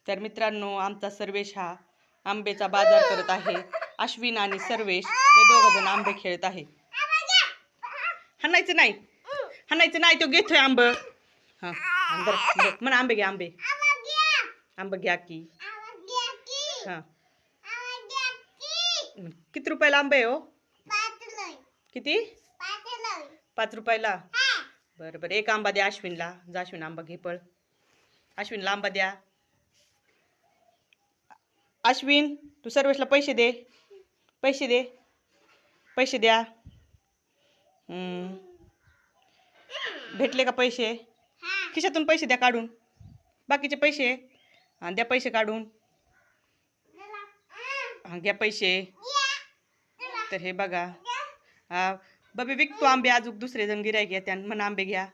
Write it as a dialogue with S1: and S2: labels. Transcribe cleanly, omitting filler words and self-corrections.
S1: तर मित्रांनो, आमचा सर्वेश हा आंब्याचा बाजार करत आहे. अश्विन आणि सर्वेश हे दोघ जण आंबे खेळत आहे. हाणायचं नाही, हाणायचं नाही, तो घेतोय आंब. हा म्हणा आंबे घ्या, आंबे आंबे घ्या की. हा किती रुपयाला आंबे हो? किती? 5 रुपयाला. बरं बरं, एक आंबा द्या अश्विनला. जा अश्विन आंबा घे, पळ. अश्विनला आंबा द्या. अश्विन, तू सर्वेशला पैसे दे, पैसे दे, पैसे द्या. भेटले का पैसे? खिशातून पैसे द्या काढून, बाकीचे पैसे. हा द्या पैसे काढून. हा घ्या पैसे. तर हे बघा, हा बबी विकतो आंबे. अजून दुसरे जण गिरायक येत्या, म्हणा आंबे घ्या.